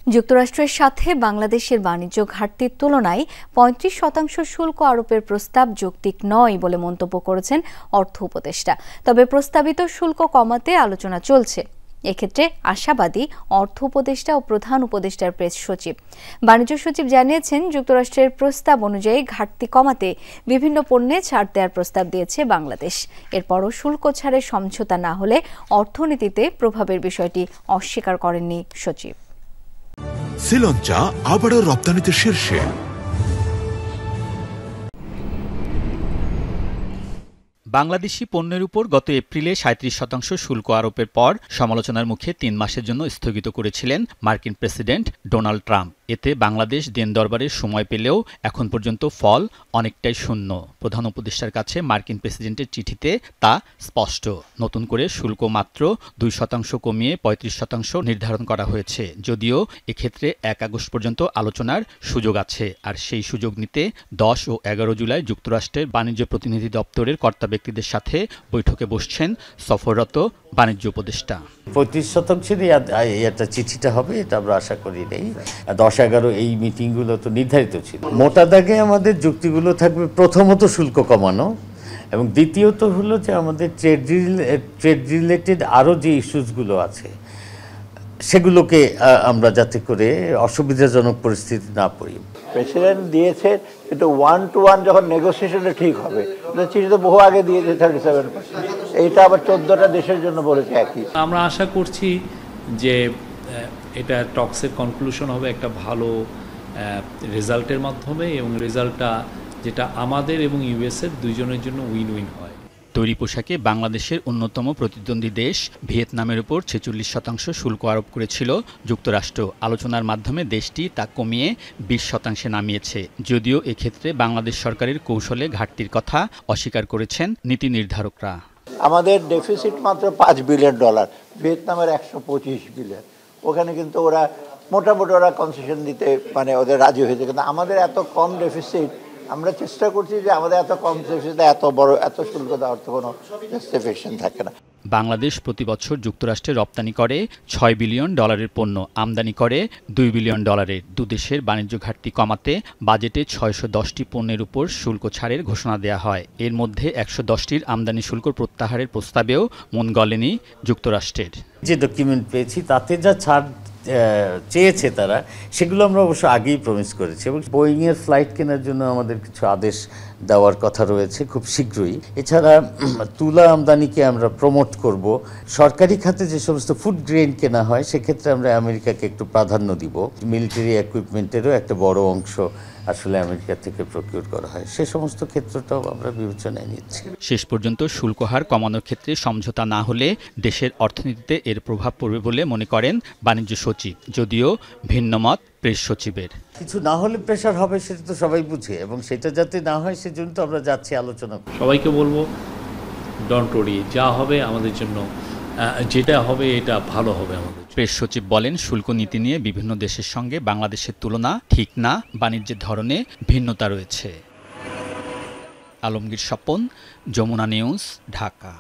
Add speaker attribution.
Speaker 1: যুক্তরাষ্ট্রের সাথে বাংলাদেশের বাণিজ্য ঘাটতির তুলনায় ৩৫% শুল্ক আরোপের প্রস্তাব যৌক্তিক নয় বলে মন্তব্য করেছেন অর্থ উপদেষ্টা। তবে প্রস্তাবিত শুল্ক কমাতে আলোচনা চলছে। এক্ষেত্রে আশাবাদী অর্থ উপদেষ্টা ও প্রধান উপদেষ্টার প্রেস সচিব। বাণিজ্য সচিব জানিয়েছেন, যুক্তরাষ্ট্রের প্রস্তাব অনুযায়ী ঘাটতি কমাতে বিভিন্ন পণ্যে ছাড় দেওয়ার প্রস্তাব দিয়েছে বাংলাদেশ। এরপরও শুল্ক ছাড়ের সমঝোতা না হলে অর্থনীতিতে প্রভাবের বিষয়টি অস্বীকার করেননি সচিব।
Speaker 2: শ্রীলঙ্কা আবারও রপ্তানিতে শীর্ষে।
Speaker 3: বাংলাদেশি পণ্যের উপর গত এপ্রিলে ৩৭% শুল্ক আরোপের পর সমালোচনার মুখে ৩ মাসের জন্য স্থগিত করেছিলেন মার্কিন প্রেসিডেন্ট ডোনাল্ড ট্রাম্প। এতে বাংলাদেশ দেন দরবারের সময় পেলেও এখন পর্যন্ত ফল অনেকটাই শূন্য। প্রধান উপদেষ্টার কাছে মার্কিন প্রেসিডেন্টের চিঠিতে তা স্পষ্ট। নতুন করে শুল্ক মাত্র 2% কমিয়ে 35% নির্ধারণ করা হয়েছে। যদিও এক্ষেত্রে ১ আগস্ট পর্যন্ত আলোচনার সুযোগ আছে। আর সেই সুযোগ নিতে ১০ ও ১১ জুলাই যুক্তরাষ্ট্রের বাণিজ্য প্রতিনিধি দপ্তরের কর্তা ব্যক্তিদের সাথে বৈঠকে বসছেন সফররত বাণিজ্য উপদেষ্টা।
Speaker 4: 35%-ই একটা চিঠিটা হবে, এটা আমরা আশা করি নেই। ১০-১১ এই মিটিংগুলো তো নির্ধারিত ছিল। মোটা দাগে আমাদের যুক্তিগুলো থাকবে, প্রথমত শুল্ক কমানো, এবং দ্বিতীয়ত হলো যে আমাদের ট্রেড রিলেটেড আরও যে ইস্যুসগুলো আছে সেগুলোকে আমরা যাতে করে অসুবিধাজনক পরিস্থিতি না পড়ি।
Speaker 5: প্রেসিডেন্ট দিয়েছে, কিন্তু 1-to-1 যখন নেগোসিয়েশনে ঠিক হবে, চিঠি তো বহু আগে দিয়েছে 37%। এইটা আবার 14টা দেশের জন্য বলেছে একই।
Speaker 6: আমরা আশা করছি যে এটা টক্সের কনক্লুশন হবে একটা ভালো রেজাল্টের মাধ্যমে, এবং রেজাল্টটা যেটা আমাদের এবং ইউএসের দুইজনের জন্য উইন উইন হয়।
Speaker 3: তৈরি পোশাকে বাংলাদেশের অন্যতম প্রতিদ্বন্দ্বী দেশ ভিয়েতনামের উপর 46% শুল্ক আরোপ করেছিল যুক্তরাষ্ট্র। আলোচনার মাধ্যমে দেশটি তা কমিয়ে 20% নামিয়েছে। যদিও এক্ষেত্রে বাংলাদেশ সরকারের কৌশলে ঘাটতির কথা অস্বীকার করেছেন নীতি নির্ধারকরা।
Speaker 5: আমাদের ডেফিসিট মাত্র $5 বিলিয়ন, ভিয়েতনামের 125 বিলিয়ন। ওখানে কিন্তু ওরা মোটামুটি কনসেশন দিতে ওদের রাজি হয়েছে, কিন্তু আমাদের এত কম ডেফিসিট। আমরা চেষ্টা করছি যে আমাদের এত কম ডেফিসিটে এত শুল্ক দেওয়ার তো কোনো জাস্টিফিকেশন থাকে না।
Speaker 3: বাংলাদেশ প্রতি বছর যুক্তরাষ্ট্রে রপ্তানি করে $6 বিলিয়ন পণ্য, আমদানি করে $2 বিলিয়ন। দুদেশের বাণিজ্য ঘাটতি কমাতে বাজেটে 610টি পণ্যের উপর শুল্ক ছাড়ের ঘোষণা দেওয়া হয়। এর মধ্যে 110টির আমদানি শুল্ক প্রত্যাহারের প্রস্তাবেও মন গলেনি যুক্তরাষ্ট্রের।
Speaker 4: যে ডকুমেন্ট পেয়েছি তাতে যা ছাড় চেয়েছে তারা, সেগুলো আমরা অবশ্য আগেই প্রমিস করেছি, এবং বোয়িংয়ের ফ্লাইট কেনার জন্য আমাদের কিছু আদেশ দেওয়ার কথা রয়েছে খুব শীঘ্রই। এছাড়া তুলা আমদানিকে আমরা প্রমোট করব। সরকারি খাতে যে সমস্ত ফুড গ্রেন কেনা হয় সেক্ষেত্রে আমরা আমেরিকাকে একটু প্রাধান্য দিব। মিলিটারি ইকুইপমেন্টেরও একটা বড় অংশ আসলে আমেরিকা থেকে প্রকিউর করা হয়, সে সমস্ত ক্ষেত্রটাও আমরা বিবেচনায় নিচ্ছি।
Speaker 3: শেষ পর্যন্ত শুল্ক হার কমানোর ক্ষেত্রে সমঝোতা না হলে দেশের অর্থনীতিতে এর প্রভাব পড়বে বলে মনে করেন বাণিজ্য সচিব, যদিও ভিন্নমত প্রেস সচিবের।
Speaker 4: কিছু না হলে প্রেশার হবে, সেটা তো সবাই বুঝে, এবং সেটা যাতে না হয় সেজন্য তো আমরা যাচ্ছি আলোচনা।
Speaker 6: সবাইকে বলবো, ডোন্ট ওয়ারি, যা হবে আমাদের জন্য, যেটা হবে এটা ভালো হবে আমাদের।
Speaker 3: প্রেস সচিব বলেন, শুল্ক নীতি নিয়ে বিভিন্ন দেশের সঙ্গে বাংলাদেশের তুলনা ঠিক না, বাণিজ্যের ধরনে ভিন্নতা রয়েছে। আলমগীর স্বপন, যমুনা নিউজ, ঢাকা।